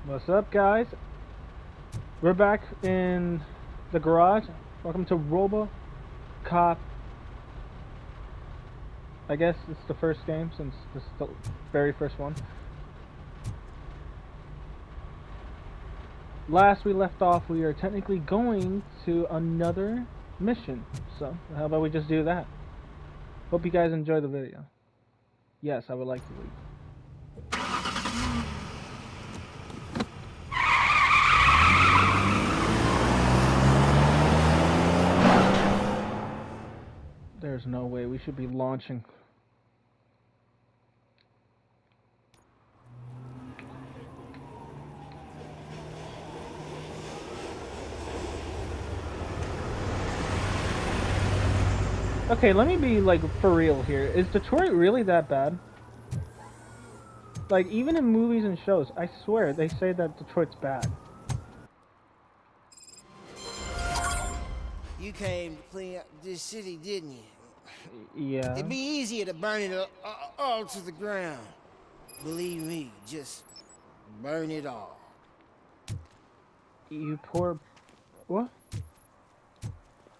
What's up, guys? We're back in the garage. Welcome to Robocop. I guess it's the first game since this is the very first one. Last we left off, we are technically going to another mission. So, how about we just do that? Hope you guys enjoy the video. Yes, I would like to leave. There's no way we should be launching. Okay, let me be like for real here. Is Detroit really that bad? Like, even in movies and shows, I swear they say that Detroit's bad. You came to clean up this city, didn't you? Yeah. It'd be easier to burn it all to the ground. Believe me, just burn it all. You poor... What?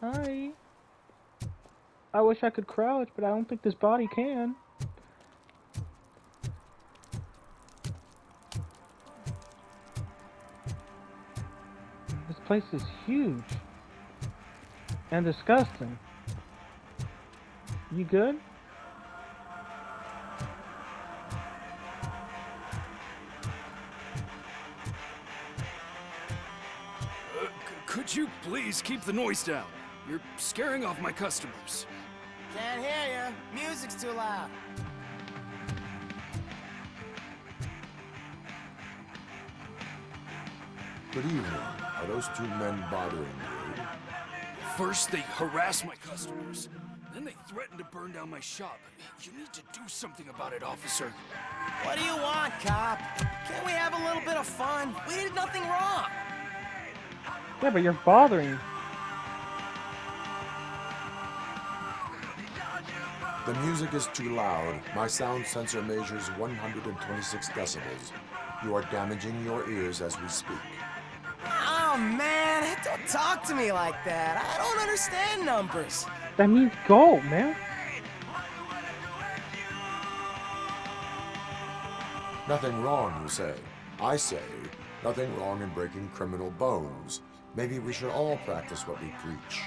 Hi. I wish I could crouch, but I don't think this body can. This place is huge. And disgusting. You good? Could you please keep the noise down? You're scaring off my customers. Can't hear you. Music's too loud. Good evening. Are those two men bothering you? First, they harass my customers. Then they threaten to burn down my shop. You need to do something about it, officer. What do you want, cop? Can't we have a little bit of fun? We did nothing wrong. Yeah, but you're bothering. The music is too loud. My sound sensor measures 126 decibels. You are damaging your ears as we speak. Oh, man, don't talk to me like that. I don't understand numbers. That means go, man. Nothing wrong, you say. I say, nothing wrong in breaking criminal bones. Maybe we should all practice what we preach.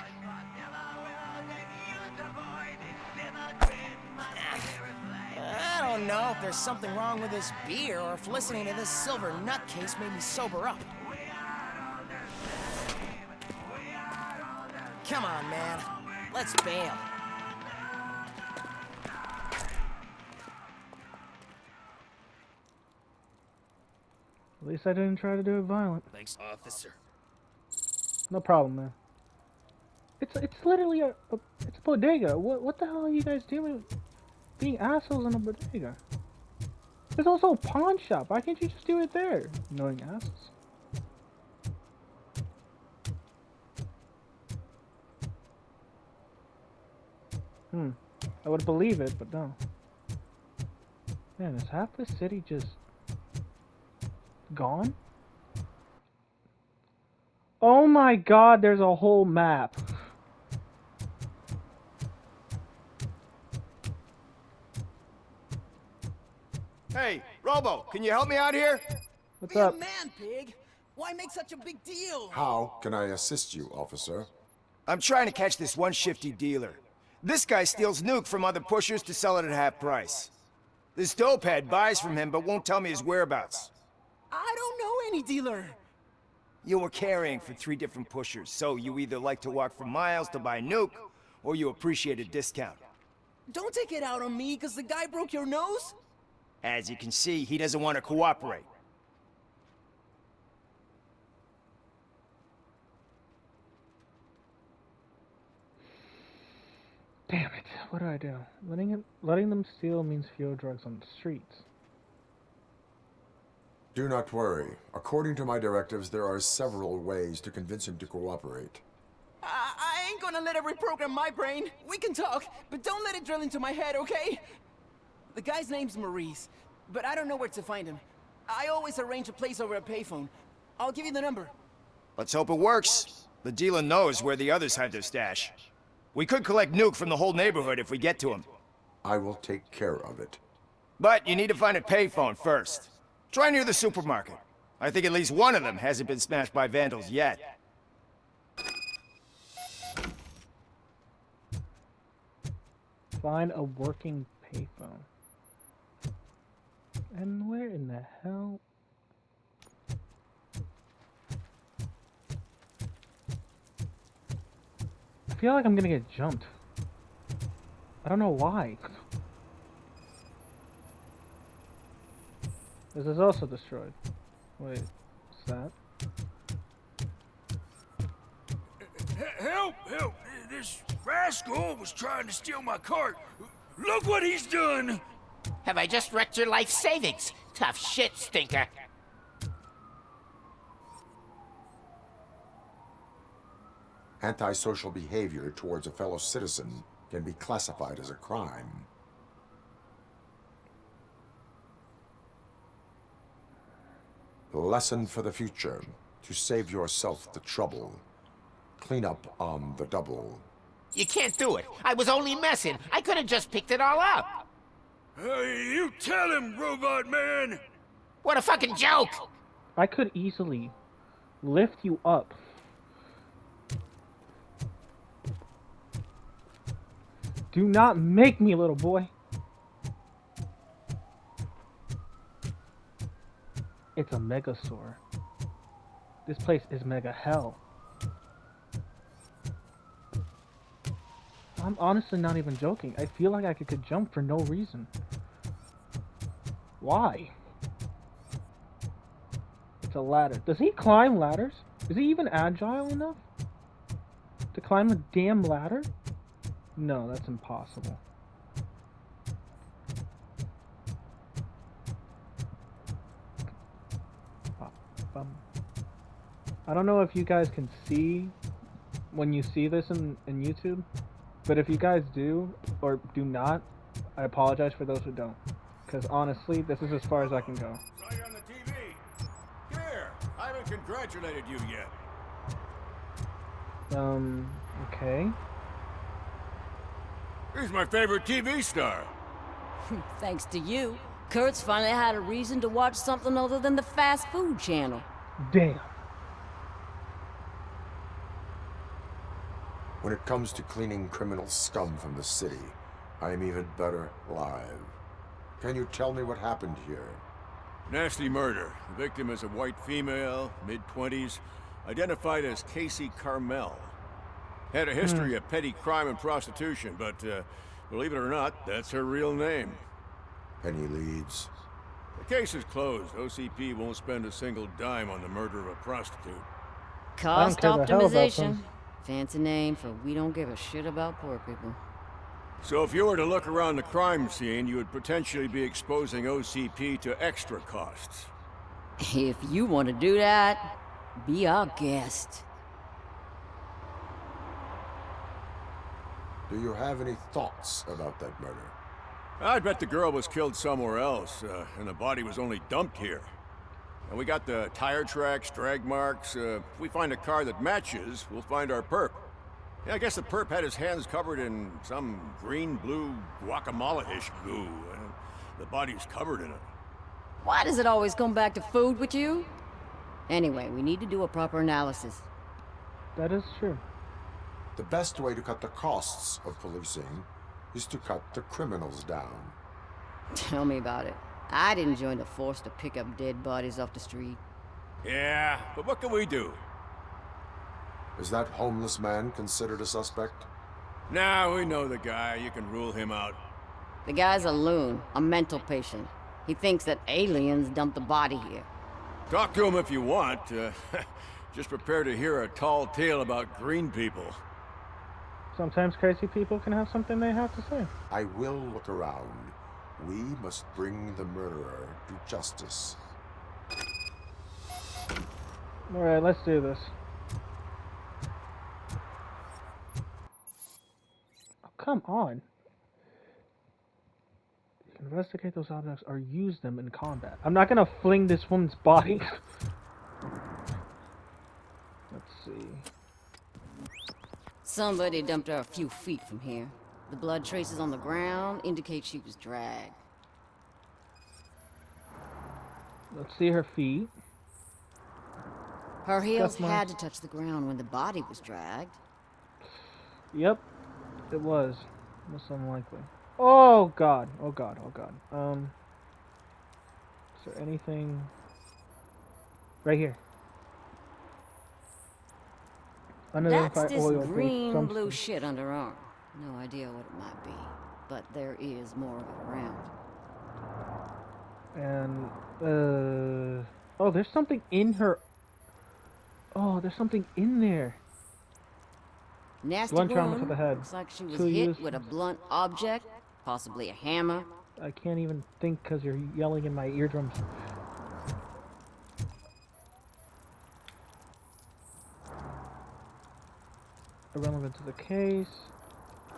I don't know if there's something wrong with this beer or if listening to this silver nutcase made me sober up. Come on, man. Let's bail. At least I didn't try to do it violent. Thanks, officer. No problem, man. It's literally it's a bodega. What the hell are you guys doing? Being assholes in a bodega. There's also a pawn shop. Why can't you just do it there? Annoying assholes. I would believe it, but no. Man, is half the city just gone? Oh my god, there's a whole map. Hey, Robo, can you help me out here? What's Be a up? man, pig. Why make such a big deal? How can I assist you, officer? I'm trying to catch this one shifty dealer. This guy steals nuke from other pushers to sell it at half price. This dopehead buys from him but won't tell me his whereabouts. I don't know any dealer. You were carrying for 3 different pushers, so you either like to walk for miles to buy nuke, or you appreciate a discount. Don't take it out on me because the guy broke your nose. As you can see, he doesn't want to cooperate. Damn it! What do I do? Letting them steal means fewer drugs on the streets. Do not worry. According to my directives, there are several ways to convince him to cooperate. I ain't gonna let it reprogram my brain. We can talk, but don't let it drill into my head, okay? The guy's name's Maurice, but I don't know where to find him. I always arrange a place over a payphone. I'll give you the number. Let's hope it works. The dealer knows where the others hide their stash. We could collect Nuke from the whole neighborhood if we get to him. I will take care of it. But you need to find a payphone first. Try near the supermarket. I think at least one of them hasn't been smashed by vandals yet. Find a working payphone. And where in the hell? I feel like I'm gonna get jumped. I don't know why. This is also destroyed. Wait, what's that? Help! Help! This rascal was trying to steal my cart. Look what he's done! Have I just wrecked your life savings? Tough shit, stinker. Antisocial behavior towards a fellow citizen can be classified as a crime. Lesson for the future: to save yourself the trouble. Clean up on the double. You can't do it. I was only messing. I could have just picked it all up. You tell him, Robot Man! What a fucking joke! I could easily lift you up. Do not make me, little boy. It's a mega store. This place is mega hell. I'm honestly not even joking. I feel like I could jump for no reason. Why? It's a ladder. Does he climb ladders? Is he even agile enough to climb a damn ladder? No, that's impossible. I don't know if you guys can see when you see this in YouTube, but if you guys do or do not, I apologize for those who don't. Because honestly, this is as far as I can go. Saw you on the TV. Here, I haven't congratulated you yet. Okay. He's my favorite TV star. Thanks to you, Kurt's finally had a reason to watch something other than the fast food channel. Damn. When it comes to cleaning criminal scum from the city, I am even better live. Can you tell me what happened here? Nasty murder. The victim is a white female, mid-20s, identified as Casey Carmel. Had a history of petty crime and prostitution, but believe it or not, that's her real name. Any leads? The case is closed. OCP won't spend a single dime on the murder of a prostitute. Cost care the hell about optimization. them. Fancy name for we don't give a shit about poor people. So if you were to look around the crime scene, you would potentially be exposing OCP to extra costs. If you want to do that, be our guest. Do you have any thoughts about that murder? I bet the girl was killed somewhere else, and the body was only dumped here. And we got the tire tracks, drag marks. If we find a car that matches, we'll find our perp. Yeah, I guess the perp had his hands covered in some green-blue guacamole-ish goo, and the body's covered in it. Why does it always come back to food with you? Anyway, we need to do a proper analysis. That is true. The best way to cut the costs of policing is to cut the criminals down. Tell me about it. I didn't join the force to pick up dead bodies off the street. Yeah, but what can we do? Is that homeless man considered a suspect? Nah, we know the guy. You can rule him out. The guy's a loon, a mental patient. He thinks that aliens dumped the body here. Talk to him if you want. Just prepare to hear a tall tale about green people. Sometimes crazy people can have something they have to say. I will look around. We must bring the murderer to justice. Alright, let's do this. Oh, come on. Investigate those objects or use them in combat. I'm not gonna fling this woman's body. Let's see. Somebody dumped her a few feet from here. The blood traces on the ground indicate she was dragged. Let's see her feet. Her heels Scuff marks. had to touch the ground when the body was dragged. Yep, it was. Most unlikely. Oh god. Oh god. Oh god. Is there anything right here? That's Unidentified this oil-based green blue substance. shit under her arm. No idea what it might be, but there is more of it around. And oh, there's something in her. Oh, there's something in there. Nasty Blunt trauma to wound. the head. Looks like she was Two hit use- with a blunt object, possibly a hammer. I can't even think because you're yelling in my eardrums. Irrelevant to the case.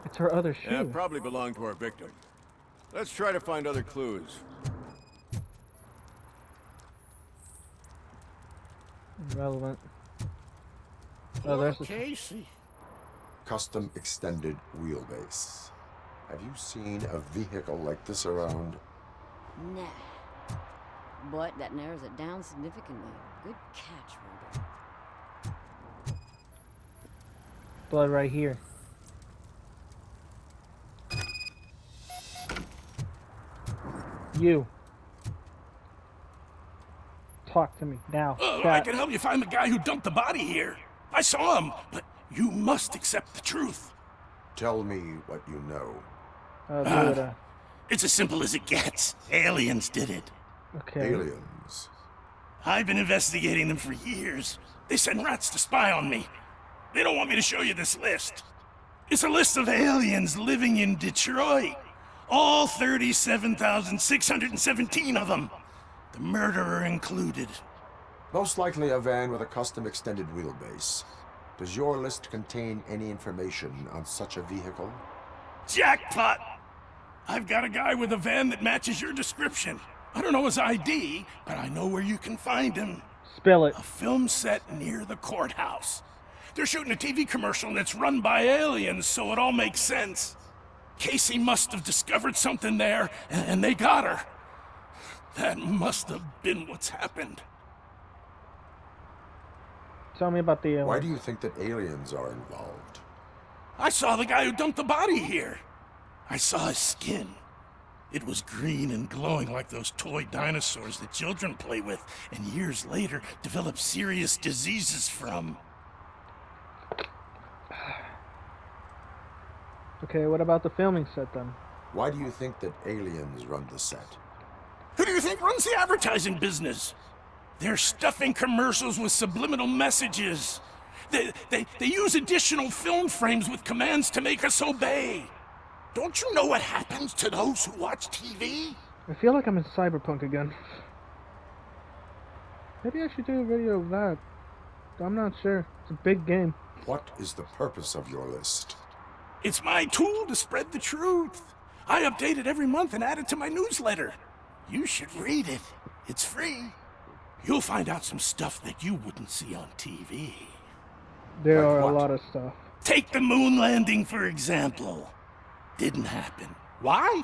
It's her other shoe. Yeah, probably belonged to our victim. Let's try to find other clues. Irrelevant. Oh, there's the. Casey. Custom extended wheelbase. Have you seen a vehicle like this around? Nah. But that narrows it down significantly. Good catch, Robert. Blood right here. You. Talk to me now. I That- can help you find the guy who dumped the body here. I saw him, but you must accept the truth. Tell me what you know. do it. It's as simple as it gets. Aliens did it. Okay. Aliens. I've been investigating them for years. They send rats to spy on me. They don't want me to show you this list. It's a list of aliens living in Detroit. All 37,617 of them. The murderer included. Most likely a van with a custom extended wheelbase. Does your list contain any information on such a vehicle? Jackpot! I've got a guy with a van that matches your description. I don't know his ID, but I know where you can find him. Spill it. A film set near the courthouse. They're shooting a TV commercial and it's run by aliens, so it all makes sense. Casey must have discovered something there, and they got her. That must have been what's happened. Tell me about the. Why do you think that aliens are involved? I saw the guy who dumped the body here. I saw his skin. It was green and glowing like those toy dinosaurs that children play with, and years later develop serious diseases from. Okay, what about the filming set then? Why do you think that aliens run the set? Who do you think runs the advertising business? They're stuffing commercials with subliminal messages. They use additional film frames with commands to make us obey. Don't you know what happens to those who watch TV? I feel like I'm in Cyberpunk again. Maybe I should do a video of that. I'm not sure. It's a big game. What is the purpose of your list? It's my tool to spread the truth. I update it every month and add it to my newsletter. You should read it. It's free. You'll find out some stuff that you wouldn't see on TV. There Like are what? a lot of stuff. Take the moon landing, for example. Didn't happen. Why?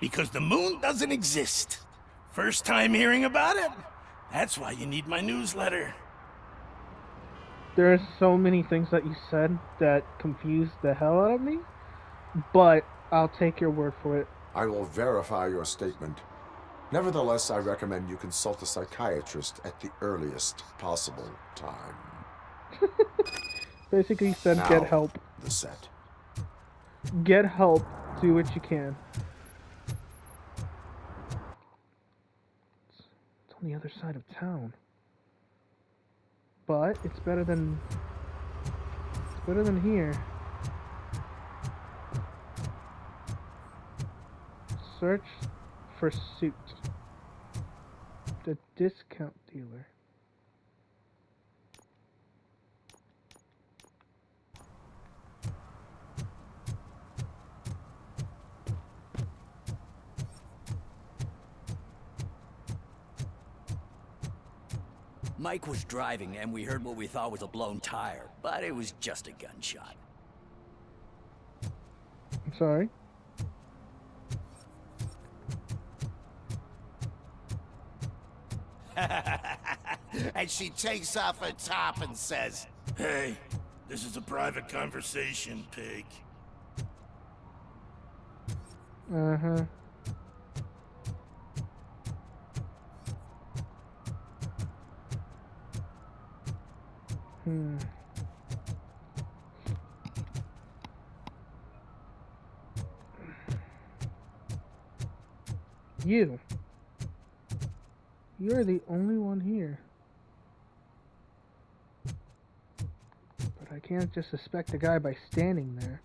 Because the moon doesn't exist. First time hearing about it? That's why you need my newsletter. There are so many things that you said that confused the hell out of me, but I'll take your word for it. I will verify your statement. Nevertheless, I recommend you consult a psychiatrist at the earliest possible time. Basically said Now, get help. the set. Get help. Do what you can. It's on the other side of town. But it's better than here. Search for suit. The discount dealer. Mike was driving and we heard what we thought was a blown tire, but it was just a gunshot. I'm sorry. And she takes off her top and says, Hey, this is a private conversation, pig. Uh-huh. You're the only one here. But I can't just suspect the guy by standing there.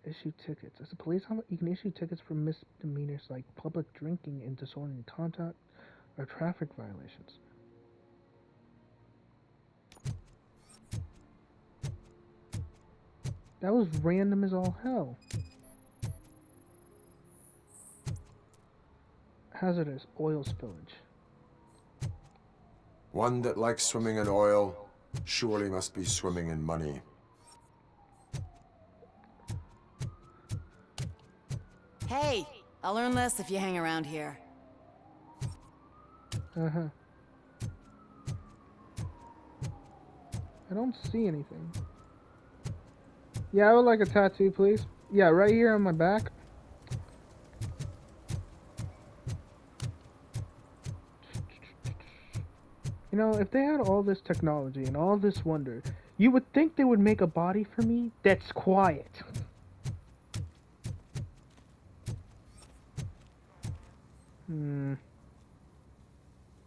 Issue tickets. As a police officer, you can issue tickets for misdemeanors like public drinking and disorderly conduct or traffic violations. That was random as all hell. Hazardous oil spillage. One that likes swimming in oil surely must be swimming in money. Hey, I'll learn less if you hang around here. Uh-huh. I don't see anything. Yeah, I would like a tattoo, please. Yeah, right here on my back. You know, if they had all this technology and all this wonder, you would think they would make a body for me that's quiet.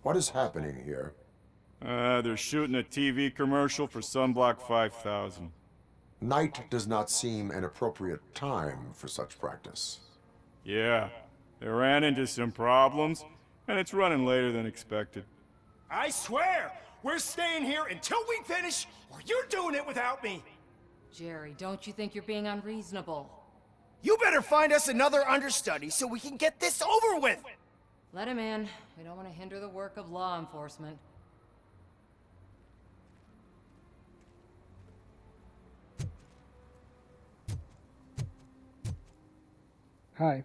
What is happening here? They're shooting a TV commercial for Sunblock 5000. Night does not seem an appropriate time for such practice. Yeah, they ran into some problems, and it's running later than expected. I swear, we're staying here until we finish, or you're doing it without me. Jerry, don't you think you're being unreasonable? You better find us another understudy so we can get this over with. Let him in. We don't want to hinder the work of law enforcement. Hi.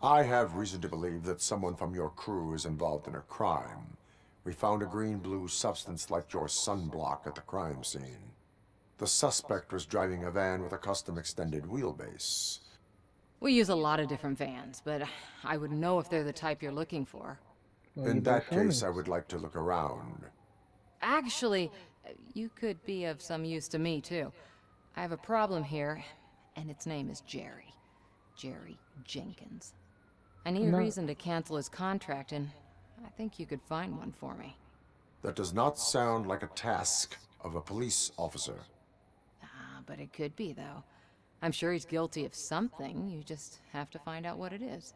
I have reason to believe that someone from your crew is involved in a crime. We found a green-blue substance like your sunblock at the crime scene. The suspect was driving a van with a custom extended wheelbase. We use a lot of different vans, but I wouldn't know if they're the type you're looking for. Well, In you better that show me. case, I would like to look around. Actually, you could be of some use to me, too. I have a problem here, and its name is Jerry. Jerry Jenkins. I need a reason to cancel his contract, and I think you could find one for me. That does not sound like a task of a police officer. But it could be, though. I'm sure he's guilty of something. You just have to find out what it is.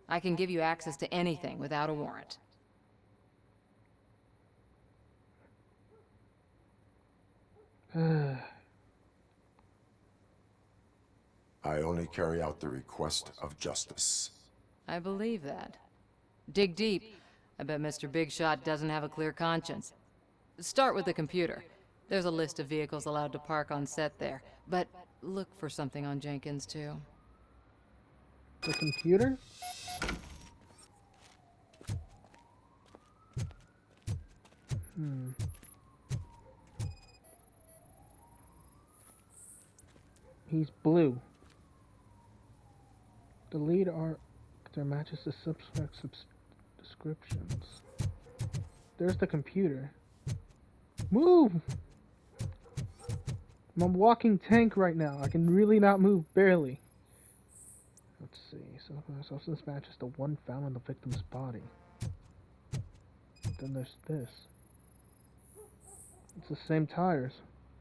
I can give you access to anything without a warrant. I only carry out the request of justice. I believe that. Dig deep. I bet Mr. Big Shot doesn't have a clear conscience. Start with the computer. There's a list of vehicles allowed to park on set there, but look for something on Jenkins, too. The computer? He's blue. The lead actor matches the suspect's descriptions. There's the computer. Move! I'm a walking tank right now. I can really not move, barely. Let's see. Substance matches the one found in the victim's body. Then there's this. It's the same tires,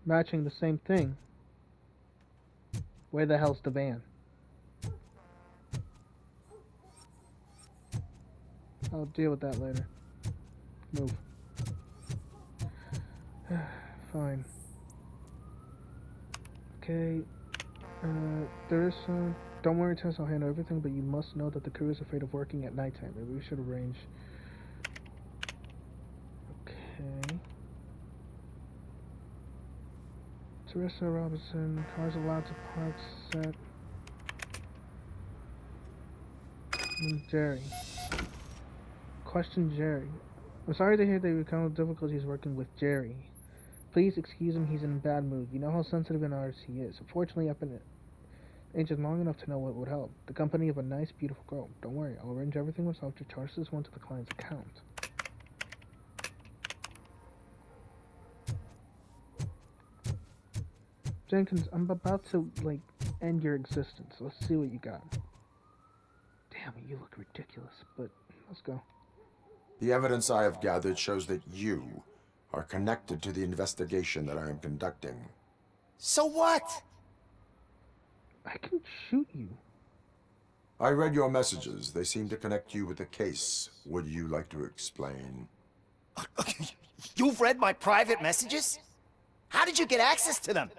matching the same thing. Where the hell's the van? I'll deal with that later. Move. Fine. Okay. There is some... Don't worry, Tess, I'll handle everything, but you must know that the crew is afraid of working at nighttime. Maybe we should arrange... Okay. Teresa Robinson, cars allowed to park set. And Jerry. Question Jerry. I'm sorry to hear that you encountered difficulties working with Jerry. Please excuse him, he's in a bad mood. You know how sensitive and honest he is. Unfortunately, I've been aged long enough to know what would help. The company of a nice, beautiful girl. Don't worry, I'll arrange everything myself to charge this one to the client's account. Jenkins, I'm about to, end your existence. Let's see what you got. Damn, you look ridiculous, but let's go. The evidence I have gathered shows that you are connected to the investigation that I am conducting. So what? I can shoot you. I read your messages. They seem to connect you with the case. Would you like to explain? You've read my private messages? How did you get access to them?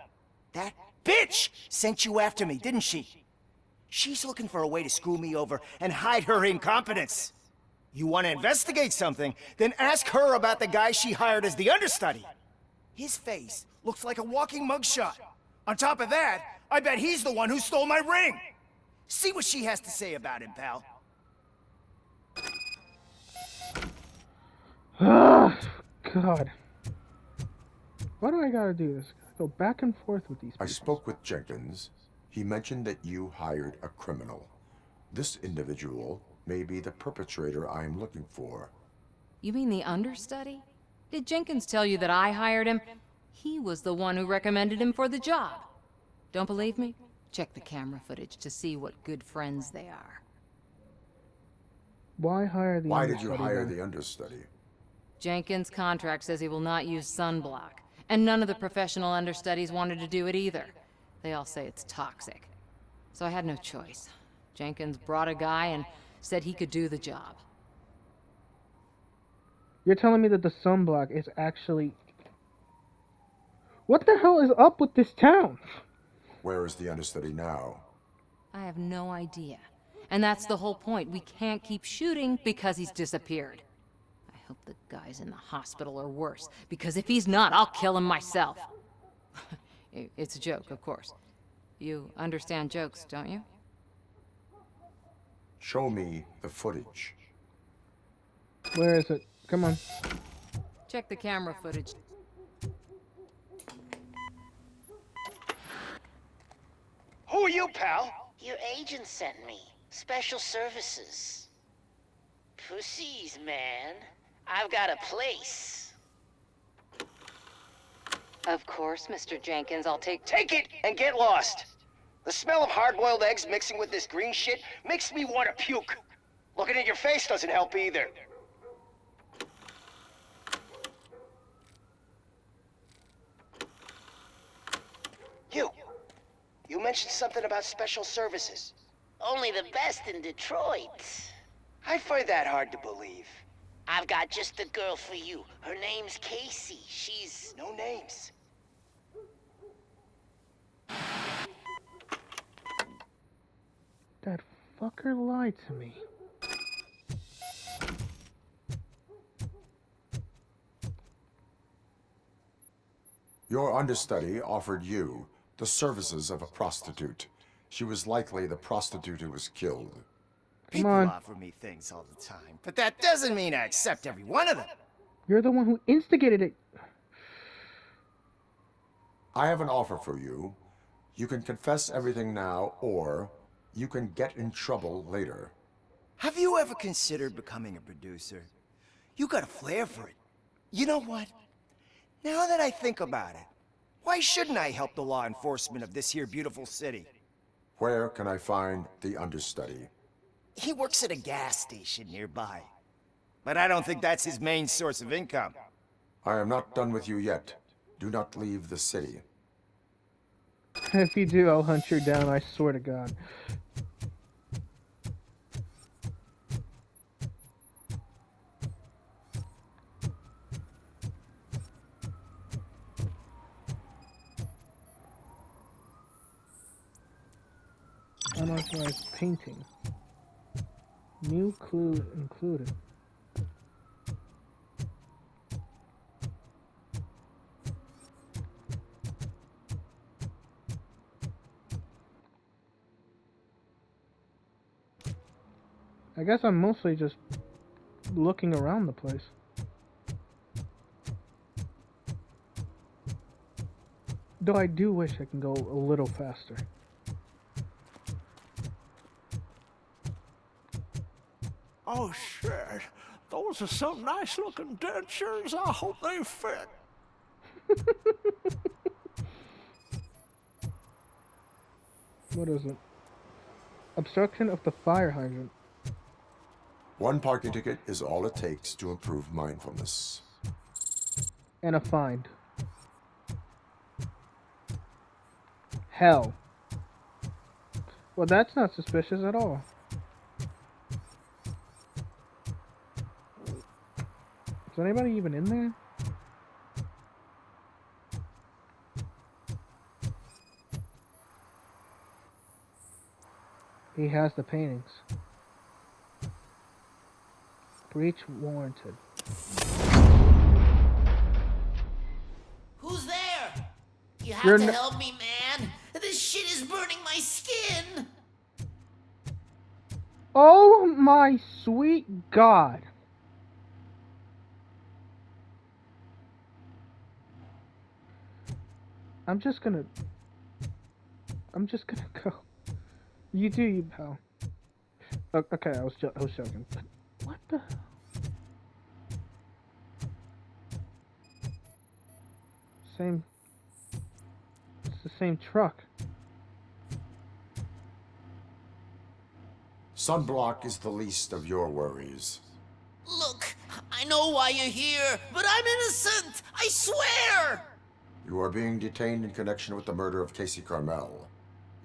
That bitch sent you after me, didn't she? She's looking for a way to screw me over and hide her incompetence. You want to investigate something, then ask her about the guy she hired as the understudy. His face looks like a walking mugshot. On top of that, I bet he's the one who stole my ring. See what she has to say about him, pal. Ah, God. Why do I gotta do this? I go back and forth with these people. I spoke with Jenkins. He mentioned that you hired a criminal. This individual may be the perpetrator I am looking for. You mean the understudy? Did Jenkins tell you that I hired him? He was the one who recommended him for the job. Don't believe me? Check the camera footage to see what good friends they are. Why hire the Why understudy? did you hire the understudy? Jenkins' contract says he will not use sunblock, and none of the professional understudies wanted to do it either. They all say it's toxic. So I had no choice. Jenkins brought a guy and said he could do the job. You're telling me that the sunblock is actually... What the hell is up with this town? Where is the understudy now? I have no idea. And that's the whole point. We can't keep shooting because he's disappeared. I hope the guy's in the hospital or worse, because if he's not, I'll kill him myself. It's a joke, of course. You understand jokes, don't you? Show me the footage. Where is it? Come on. Check the camera footage. Who are you, pal? Your agent sent me. Special services. Pussies, man. I've got a place. Of course, Mr. Jenkins, I'll take... Take it and get lost. The smell of hard-boiled eggs mixing with this green shit makes me want to puke. Looking at your face doesn't help either. You mentioned something about special services. Only the best in Detroit. I find that hard to believe. I've got just the girl for you. Her name's Casey. She's... No names. That fucker lied to me. Your understudy offered you the services of a prostitute. She was likely the prostitute who was killed. People offer me things all the time, but that doesn't mean I accept every one of them. You're the one who instigated it. I have an offer for you. You can confess everything now, or you can get in trouble later. Have you ever considered becoming a producer? You got a flair for it. You know what? Now that I think about it, why shouldn't I help the law enforcement of this here beautiful city? Where can I find the understudy? He works at a gas station nearby. But I don't think that's his main source of income. I am not done with you yet. Do not leave the city. If you do, I'll hunt you down, I swear to God. I'm unauthorized painting. New clue included. I guess I'm mostly just looking around the place. Though I do wish I can go a little faster. Oh, shit. Those are some nice-looking dentures. I hope they fit. What is it? Obstruction of the fire hydrant. One parking ticket is all it takes to improve mindfulness. And a find. Hell. Well, that's not suspicious at all. Is anybody even in there? He has the paintings. Breach warranted. Who's there? You have You're to n- help me, man. This shit is burning my skin. Oh my sweet God. I'm just gonna go. You do you, pal. Okay, I was joking. What the? Same. It's the same truck. Sunblock is the least of your worries. Look, I know why you're here, but I'm innocent. I swear. You are being detained in connection with the murder of Casey Carmel.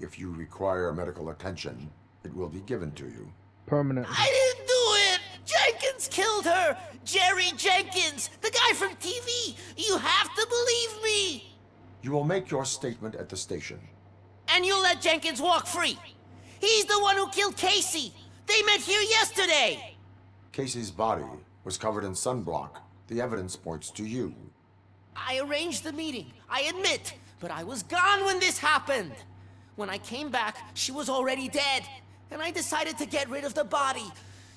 If you require medical attention, it will be given to you. Permanently. I didn't do it. Jenkins killed her. Jerry Jenkins, the guy from TV. You have to believe me. You will make your statement at the station. And you'll let Jenkins walk free. He's the one who killed Casey. They met here yesterday. Casey's body was covered in sunblock. The evidence points to you. I arranged the meeting, I admit, but I was gone when this happened. When I came back, she was already dead, and I decided to get rid of the body.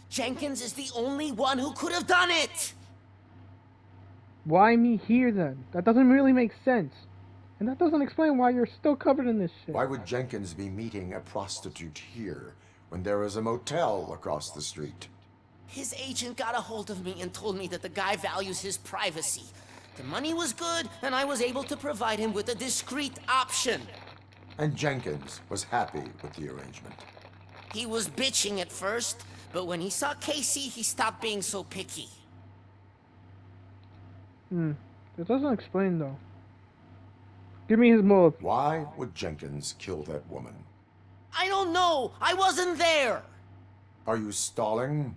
Jenkins is the only one who could have done it. Why me here then? That doesn't really make sense. And that doesn't explain why you're still covered in this shit. Why would Jenkins be meeting a prostitute here when there is a motel across the street? His agent got a hold of me and told me that the guy values his privacy. The money was good, and I was able to provide him with a discreet option. And Jenkins was happy with the arrangement. He was bitching at first, but when he saw Casey, he stopped being so picky. It doesn't explain though. Give me his motive. Why would Jenkins kill that woman? I don't know. I wasn't there. Are you stalling?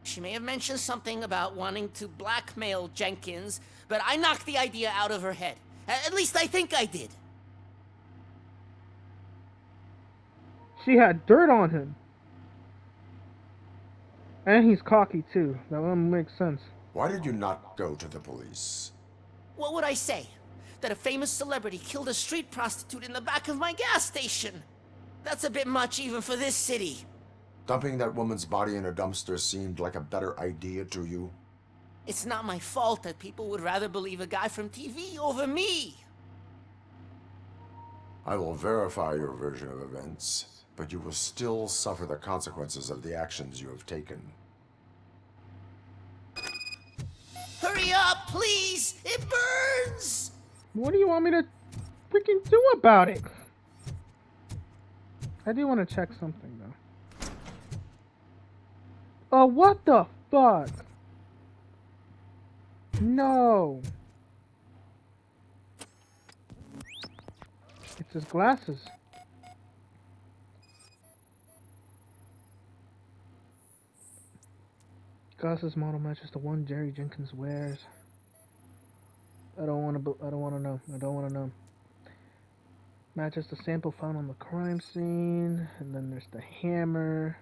She may have mentioned something about wanting to blackmail Jenkins, but I knocked the idea out of her head. At least I think I did. She had dirt on him. And he's cocky too. That one makes sense. Why did you not go to the police? What would I say? That a famous celebrity killed a street prostitute in the back of my gas station? That's a bit much even for this city. Dumping that woman's body in a dumpster seemed like a better idea to you? It's not my fault that people would rather believe a guy from TV over me. I will verify your version of events, but you will still suffer the consequences of the actions you have taken. Hurry up, please! It burns! What do you want me to freaking do about it? I do want to check something though. Oh, what the fuck? No. It's his glasses. Glasses model matches the one Jerry Jenkins wears. I don't want to know. I don't want to know. Matches the sample found on the crime scene. And then there's the hammer.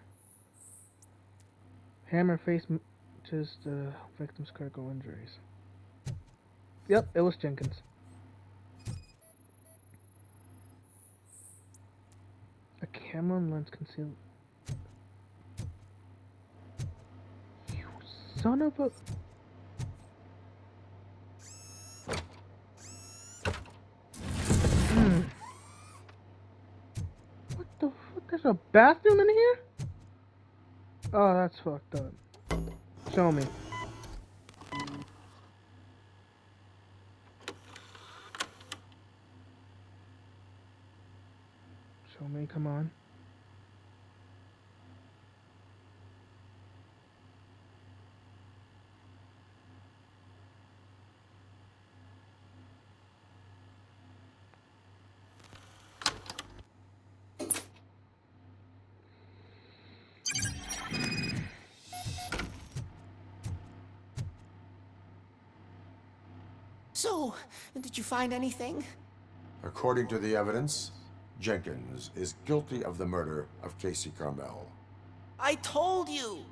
Hammer face matches the victim's critical injuries. Yep, it was Jenkins. A camera lens concealed. You son of a. What the fuck? There's a bathroom in here? Oh, that's fucked up. Show me. Show me, come on. So, did you find anything? According to the evidence, Jenkins is guilty of the murder of Casey Carmel. I told you!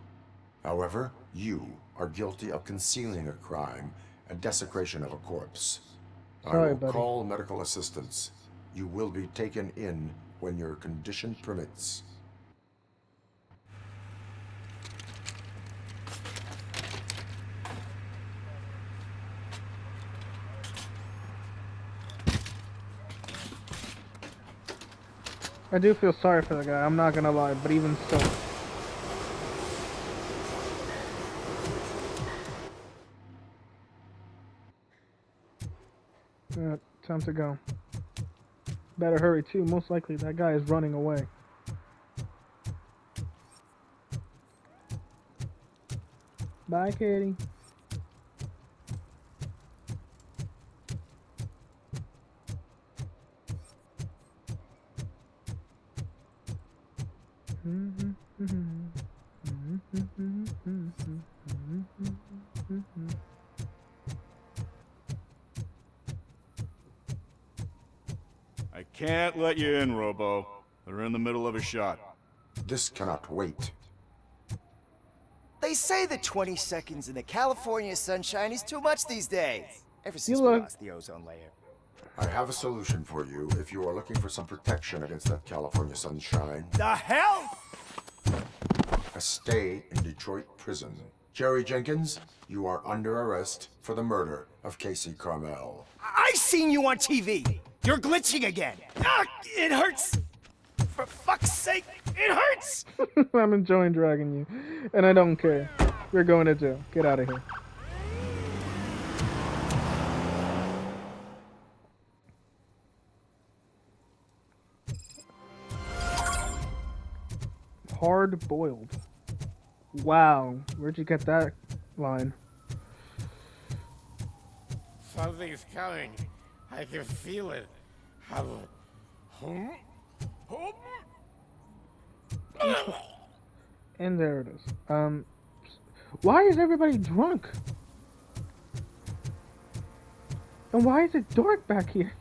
However, you are guilty of concealing a crime and desecration of a corpse. I Sorry, will buddy. call medical assistance. You will be taken in when your condition permits. I do feel sorry for the guy, I'm not gonna lie, but even still. Time to go. Better hurry too, most likely that guy is running away. Bye, Katie. I can't let you in, Robo. They're in the middle of a shot. This cannot wait. They say that 20 seconds in the California sunshine is too much these days. Ever since You we look- lost the ozone layer. I have a solution for you if you are looking for some protection against that California sunshine. The hell? A stay in Detroit prison. Jerry Jenkins, you are under arrest for the murder of Casey Carmel. I seen you on TV. You're glitching again. Ah, it hurts. For fuck's sake, it hurts. I'm enjoying dragging you, and I don't care. We're going to jail. Get out of here. Hard boiled. Wow, where'd you get that line? Something's coming. I can feel it. And there it is. Why is everybody drunk? And why is it dark back here?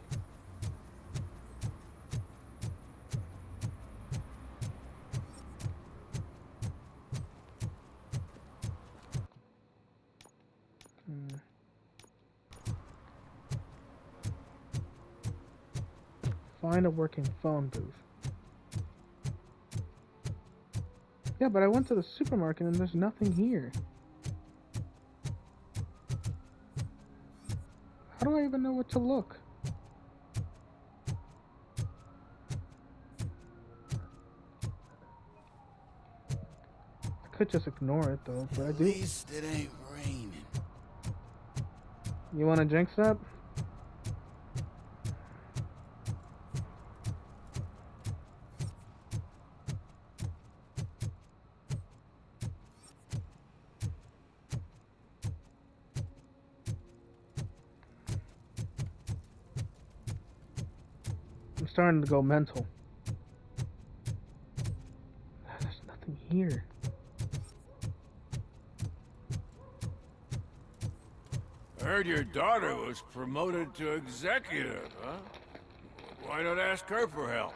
Find a working phone booth. Yeah, but I went to the supermarket and there's nothing here. How do I even know what to look? I could just ignore it though, but I do. At least it ain't raining. You wanna jinx that? I'm starting to go mental. There's nothing here. Heard your daughter was promoted to executive, huh? Why not ask her for help?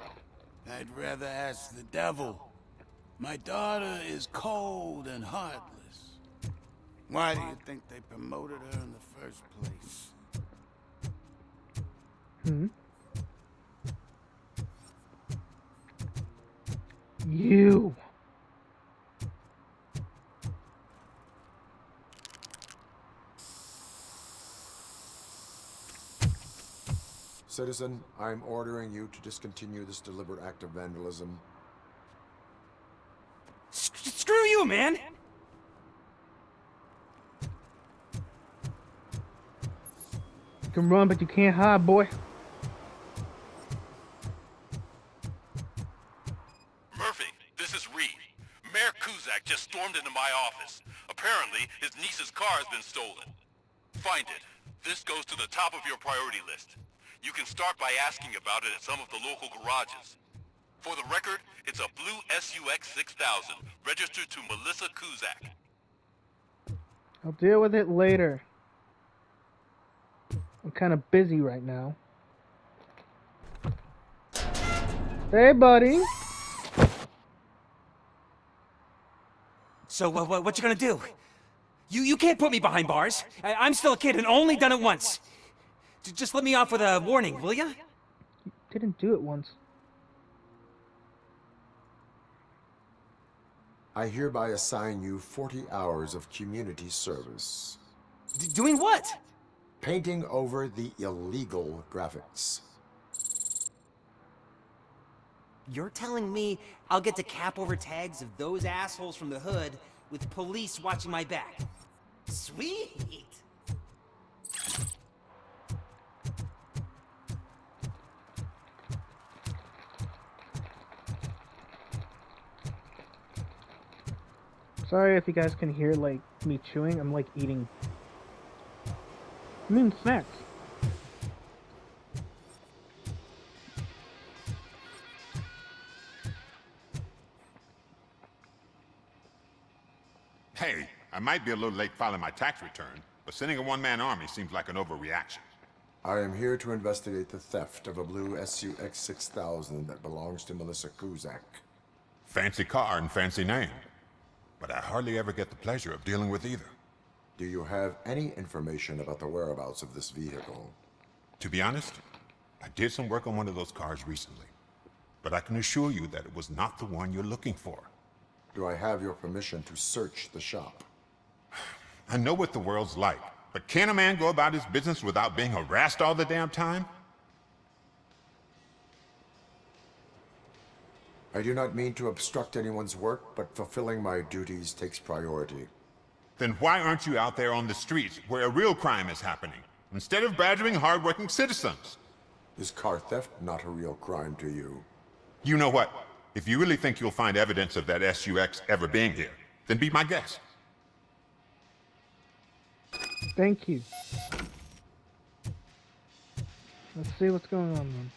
I'd rather ask the devil. My daughter is cold and heartless. Why do you think they promoted her in the first place? You. Citizen, I'm ordering you to discontinue this deliberate act of vandalism. Screw you, man! You can run, but you can't hide, boy. Murphy, this is Reed. Mayor Kuzak just stormed into my office. Apparently, his niece's car has been stolen. Find it. This goes to the top of your priority list. You can start by asking about it at some of the local garages. For the record, it's a blue SUX 6000, registered to Melissa Kuzak. I'll deal with it later. I'm kind of busy right now. Hey, buddy. So, what you gonna do? You can't put me behind bars. I'm still a kid and only done it once. Just let me off with a warning, will ya? You didn't do it once. I hereby assign you 40 hours of community service. Doing what? Painting over the illegal graphics. You're telling me I'll get to cap over tags of those assholes from the hood with police watching my back? Sweet! Sorry if you guys can hear like me chewing. I'm like eating. I'm eating snacks. Hey, I might be a little late filing my tax return, but sending a one-man army seems like an overreaction. I am here to investigate the theft of a blue SUX 6000 that belongs to Melissa Kuzak. Fancy car and fancy name. But I hardly ever get the pleasure of dealing with either. Do you have any information about the whereabouts of this vehicle? To be honest, I did some work on one of those cars recently. But I can assure you that it was not the one you're looking for. Do I have your permission to search the shop? I know what the world's like, but can a man go about his business without being harassed all the damn time? I do not mean to obstruct anyone's work, but fulfilling my duties takes priority. Then why aren't you out there on the streets where a real crime is happening, instead of badgering hardworking citizens? Is car theft not a real crime to you? You know what? If you really think you'll find evidence of that SUX ever being here, then be my guest. Thank you. Let's see what's going on then.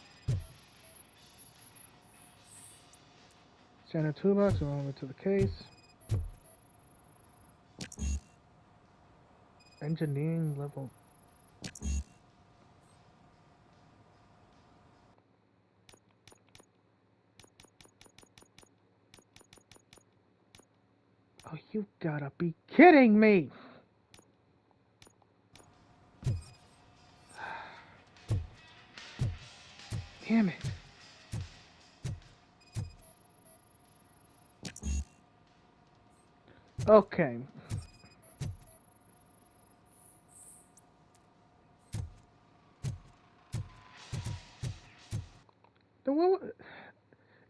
Standard toolbox, we're over to the case. Engineering level. Oh, you gotta be kidding me! Damn it. Okay.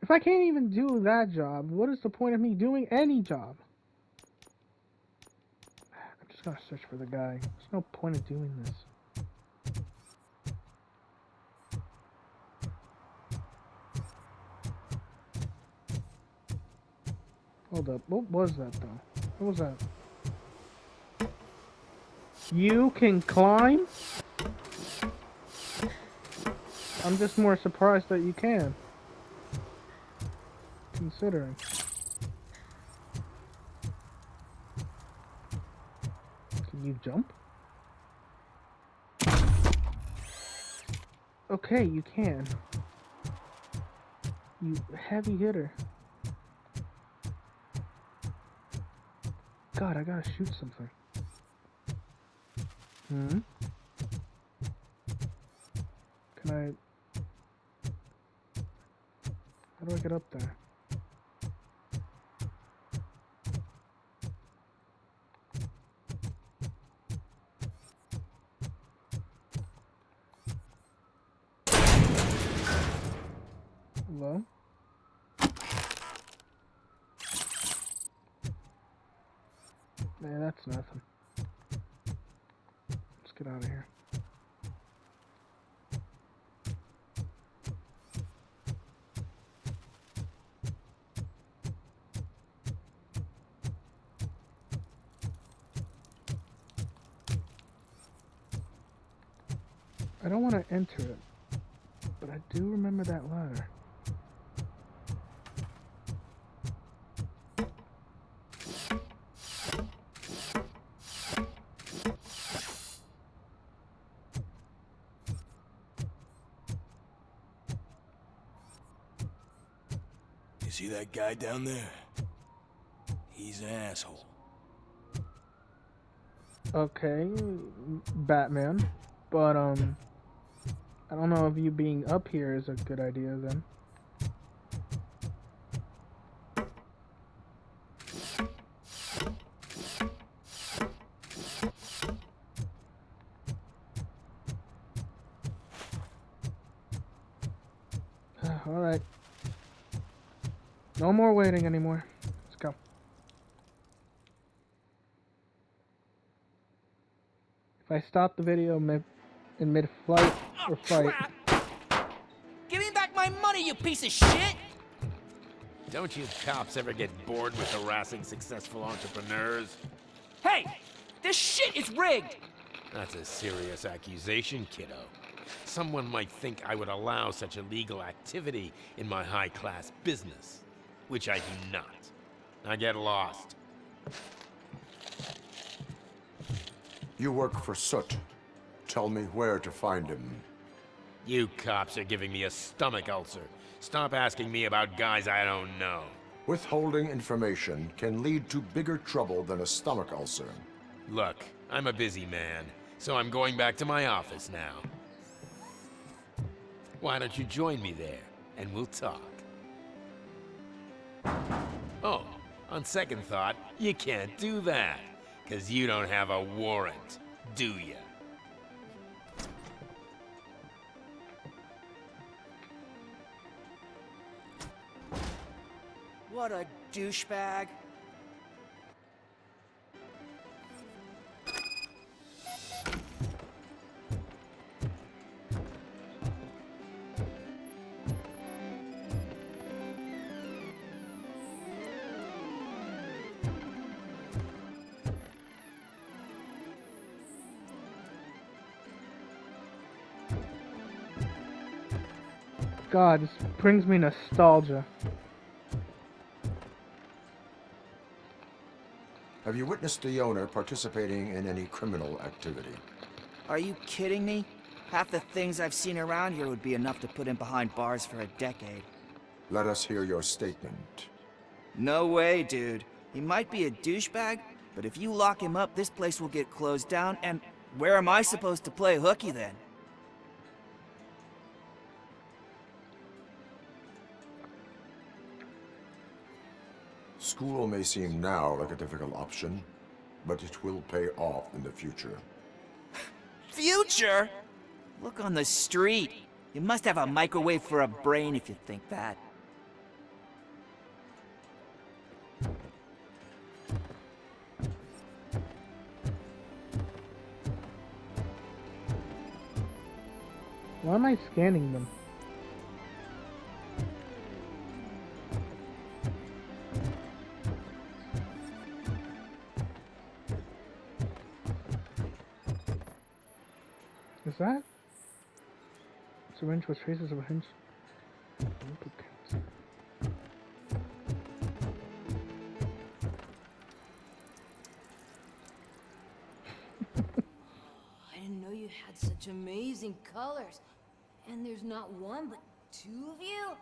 If I can't even do that job, what is the point of me doing any job? I'm just gonna search for the guy. There's no point of doing this. Hold up. What was that, though? What was that? You can climb? I'm just more surprised that you can. Considering. Can you jump? Okay, you can. You heavy hitter. God, I gotta shoot something. Hmm? Can I... How do I get up there? Hello? Yeah, that's nothing. Let's get out of here. I don't want to enter it, but I do remember that ladder. You see that guy down there? He's an asshole. Okay, Batman, but I don't know if you being up here is a good idea then. Alright. No more waiting anymore. Let's go. If I stop the video in mid-flight or fight... Crap! Give me back my money, you piece of shit! Don't you cops ever get bored with harassing successful entrepreneurs? Hey! This shit is rigged! That's a serious accusation, kiddo. Someone might think I would allow such illegal activity in my high-class business, which I do not. Now get lost. You work for Soot. Tell me where to find him. You cops are giving me a stomach ulcer. Stop asking me about guys I don't know. Withholding information can lead to bigger trouble than a stomach ulcer. Look, I'm a busy man, so I'm going back to my office now. Why don't you join me there, and we'll talk. Oh, on second thought, you can't do that, 'cause you don't have a warrant, do you? What a douchebag. God, this brings me nostalgia. Have you witnessed the owner participating in any criminal activity? Are you kidding me? Half the things I've seen around here would be enough to put him behind bars for a decade. Let us hear your statement. No way, dude. He might be a douchebag, but if you lock him up, this place will get closed down, and where am I supposed to play hooky then? School may seem now like a difficult option, but it will pay off in the future. Future? Look on the street. You must have a microwave for a brain if you think that. Why am I scanning them? Is that? Syringe with traces of a hinge. I didn't know you had such amazing colors. And there's not one, but two of you?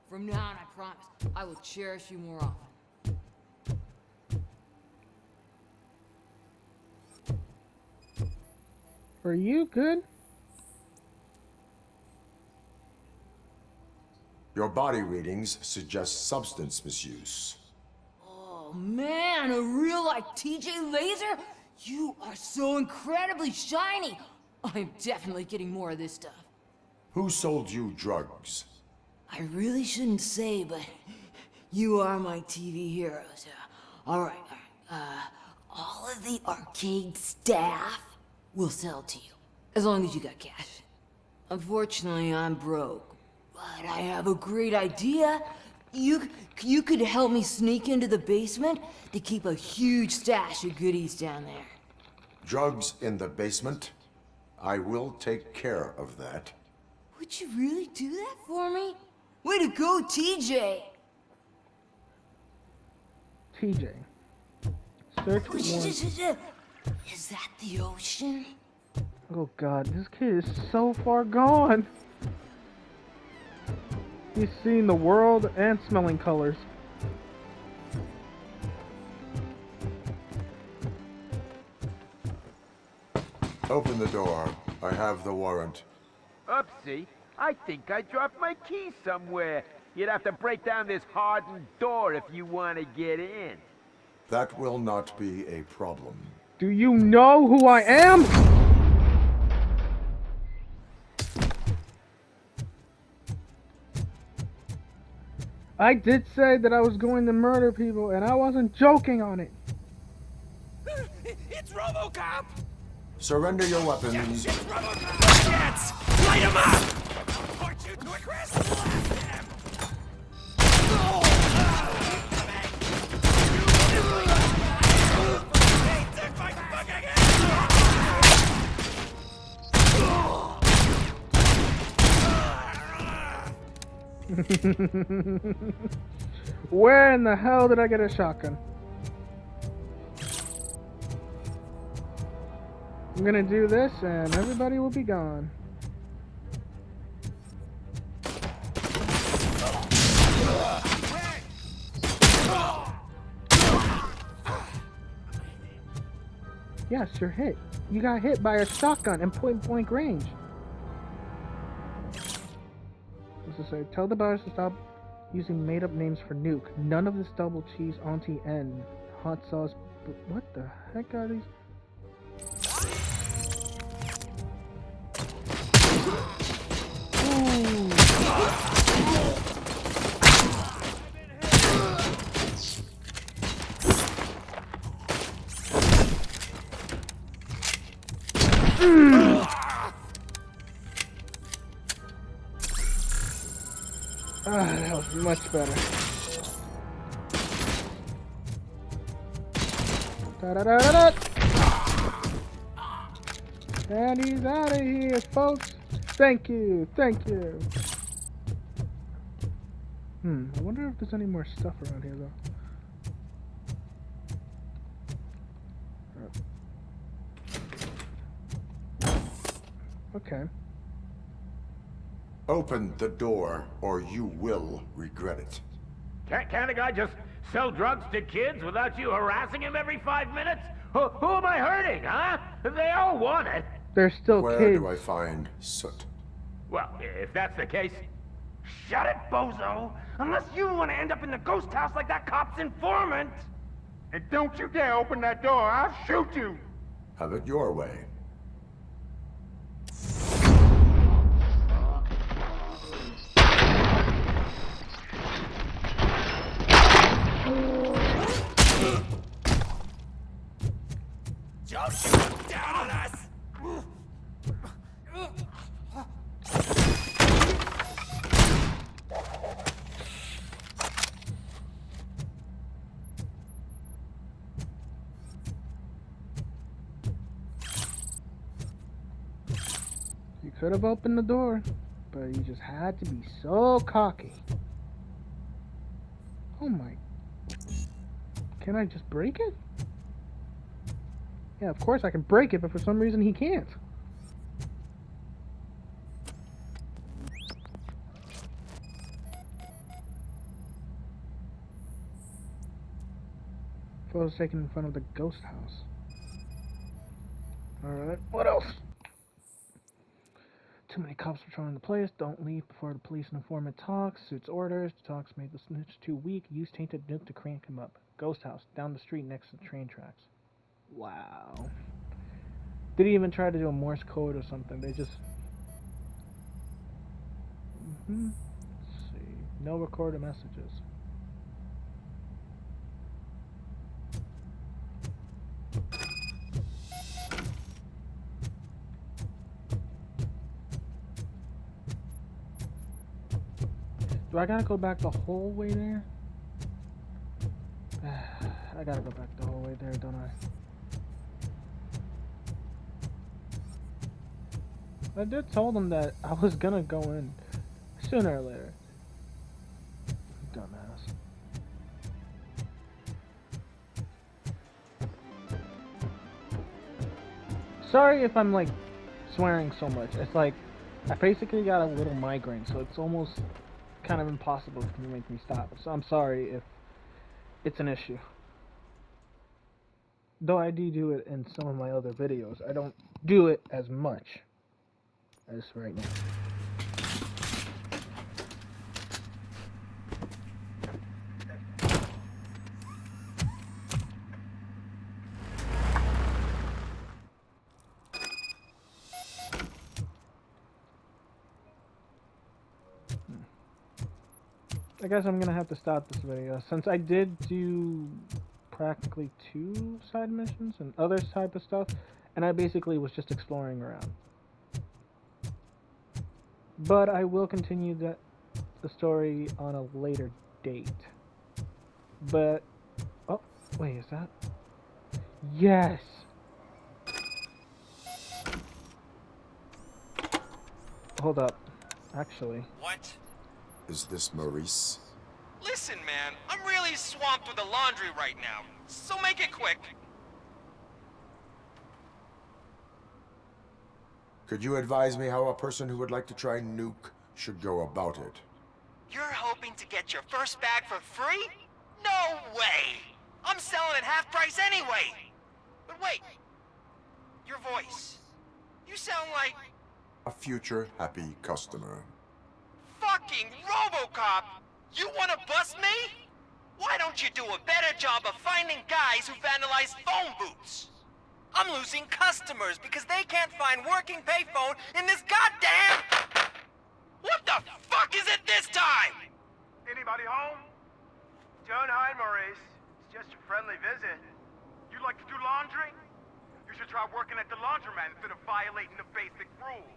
From now on, I promise, I will cherish you more often. Are you good? Your body readings suggest substance misuse. Oh man, a real like TJ Laser? You are so incredibly shiny. I'm definitely getting more of this stuff. Who sold you drugs? I really shouldn't say, but you are my TV heroes. All right. All of the arcade staff will sell to you, as long as you got cash. Unfortunately, I'm broke, but I have a great idea. You could help me sneak into the basement to keep a huge stash of goodies down there. Drugs in the basement? I will take care of that. Would you really do that for me? Way to go, TJ! TJ. Search one. Is that the ocean? Oh god, this kid is so far gone. He's seeing the world and smelling colors. Open the door. I have the warrant. Oopsie, I think I dropped my key somewhere. You'd have to break down this hardened door if you want to get in. That will not be a problem. Do you know who I am? I did say that I was going to murder people, and I wasn't joking on it. It's Robocop! Surrender your weapons. It's Robocop! Jets! Light him up! Aren't you too aggressive? Blast him! He took my fucking Where in the hell did I get a shotgun? I'm gonna do this and everybody will be gone. Yes, you're hit. You got hit by a shotgun in point-blank range. What's it say? Tell the buyers to stop using made-up names for nuke. None of this double cheese Auntie N. Hot sauce. What the heck are these? That was much better. Da-da-da-da-da! And he's out of here, folks. Thank you, thank you. I wonder if there's any more stuff around here, though. Okay. Open the door, or you will regret it. Can't a guy just sell drugs to kids without you harassing him every 5 minutes? Who am I hurting, huh? They all want it. They're still Where kids. do I find Soot? Well, if that's the case, shut it, bozo! Unless you want to end up in the ghost house like that cop's informant! And don't you dare open that door, I'll shoot you! Have it your way. Don't shoot down on us! You could have opened the door, but you just had to be so cocky. Oh my. Can I just break it? Yeah, of course I can break it, but for some reason he can't. was taken in front of the ghost house. Alright, what else? Too many cops patrolling the place. Don't leave before the police informant talks. Suits orders. The talks made the snitch too weak. Use tainted nuke to crank him up. Ghost house. Down the street next to the train tracks. Wow. Didn't even try to do a Morse code or something. They just... Let's see. No recorded messages. Do I gotta go back the whole way there? I gotta go back the whole way there, don't I? I did tell them that I was gonna go in sooner or later. Dumbass. Sorry if I'm like swearing so much. It's like I basically got a little migraine, so it's almost kind of impossible to make me stop. So I'm sorry if it's an issue. Though I do it in some of my other videos, I don't do it as much as right now. I guess I'm gonna have to stop this video since I did do practically 2 side missions and other type of stuff, and I basically was just exploring around. But I will continue the story on a later date. But oh wait, is that? Yes. Hold up. Actually. What? Is this Maurice? Listen, man, I'm really swamped with the laundry right now, so make it quick. Could you advise me how a person who would like to try nuke should go about it? You're hoping to get your first bag for free? No way! I'm selling at half price anyway! But wait, your voice. You sound like... A future happy customer. Fucking Robocop! You wanna bust me? Why don't you do a better job of finding guys who vandalize phone booths? I'm losing customers because they can't find working payphone in this goddamn... What the fuck is it this time? Anybody home? Don't hide, Maurice. It's just a friendly visit. You like to do laundry? You should try working at the laundromat instead of violating the basic rules.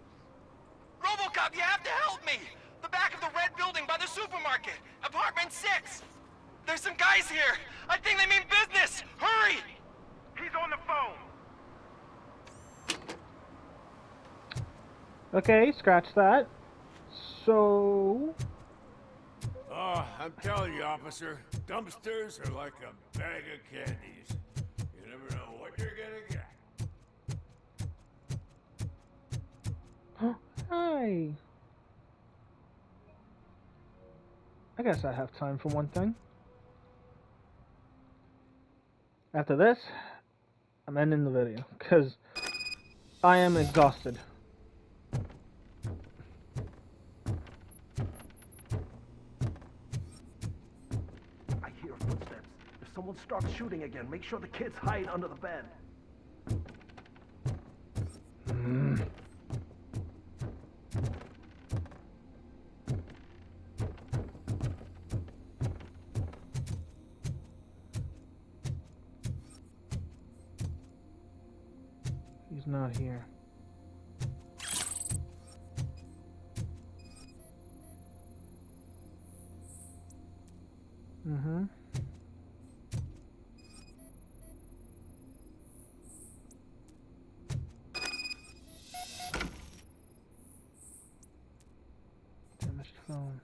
Robocop, you have to help me! The back of the red building by the supermarket. Apartment 6. There's some guys here. I think they mean business. Hurry! He's on the phone. Okay, scratch that. So... Oh, I'm telling you, officer, dumpsters are like a bag of candies. You never know what you're gonna get. Hi. I guess I have time for one thing. After this, I'm ending the video because I am exhausted. I hear footsteps. If someone starts shooting again, make sure the kids hide under the bed. He's not here. Damaged phone.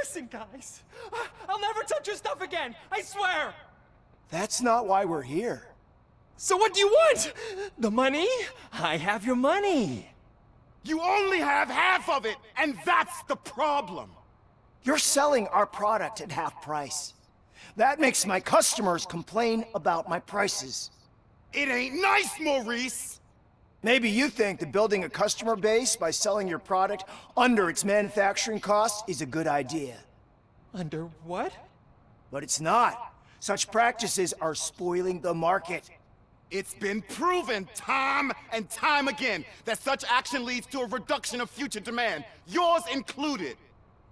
Listen, guys. I'll never touch your stuff again. I swear. That's not why we're here. So what do you want? The money? I have your money. You only have half of it, and that's the problem. You're selling our product at half price. That makes my customers complain about my prices. It ain't nice, Maurice! Maybe you think that building a customer base by selling your product under its manufacturing cost is a good idea. Under what? But it's not. Such practices are spoiling the market. It's been proven time and time again that such action leads to a reduction of future demand, yours included.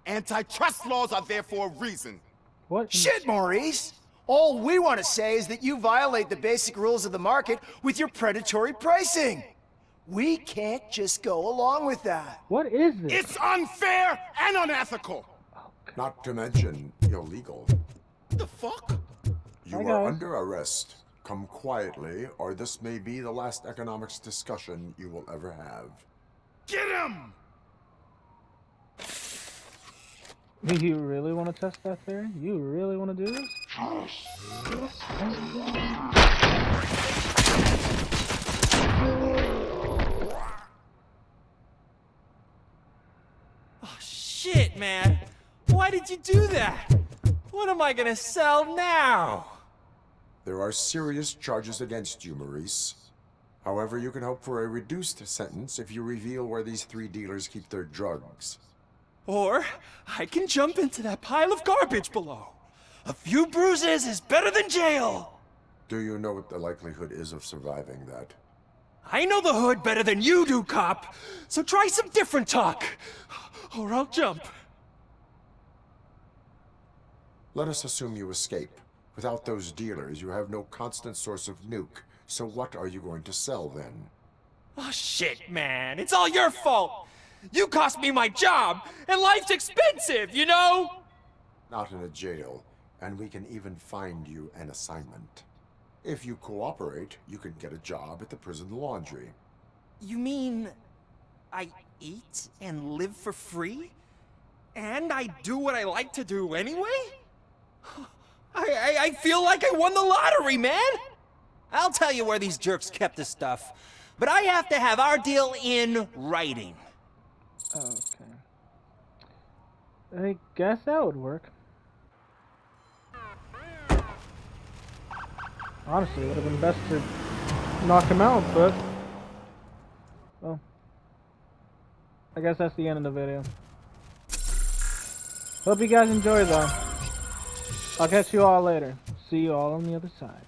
Antitrust laws are there for a reason. What? Shit, Maurice! All we want to say is that you violate the basic rules of the market with your predatory pricing. We can't just go along with that. What is this? It's unfair and unethical! Not to mention illegal. The fuck? You are under arrest. Come quietly, or this may be the last economics discussion you will ever have. Get him! You really want to test that theory? You really want to do this? Oh, shit, man. Why did you do that? What am I gonna sell now? There are serious charges against you, Maurice. However, you can hope for a reduced sentence if you reveal where these 3 dealers keep their drugs. Or I can jump into that pile of garbage below. A few bruises is better than jail. Do you know what the likelihood is of surviving that? I know the hood better than you do, cop. So try some different talk, or I'll jump. Let us assume you escape. Without those dealers, you have no constant source of nuke. So what are you going to sell then? Oh shit, man. It's all your fault. You cost me my job, and life's expensive, you know? Not in a jail, and we can even find you an assignment. If you cooperate, you can get a job at the prison laundry. You mean I eat and live for free? And I do what I like to do anyway? I feel like I won the lottery, man! I'll tell you where these jerks kept the stuff, but I have to have our deal in writing. Okay. I guess that would work. Honestly, it would have been best to knock him out, but... well... I guess that's the end of the video. Hope you guys enjoyed, though. I'll catch you all later. See you all on the other side.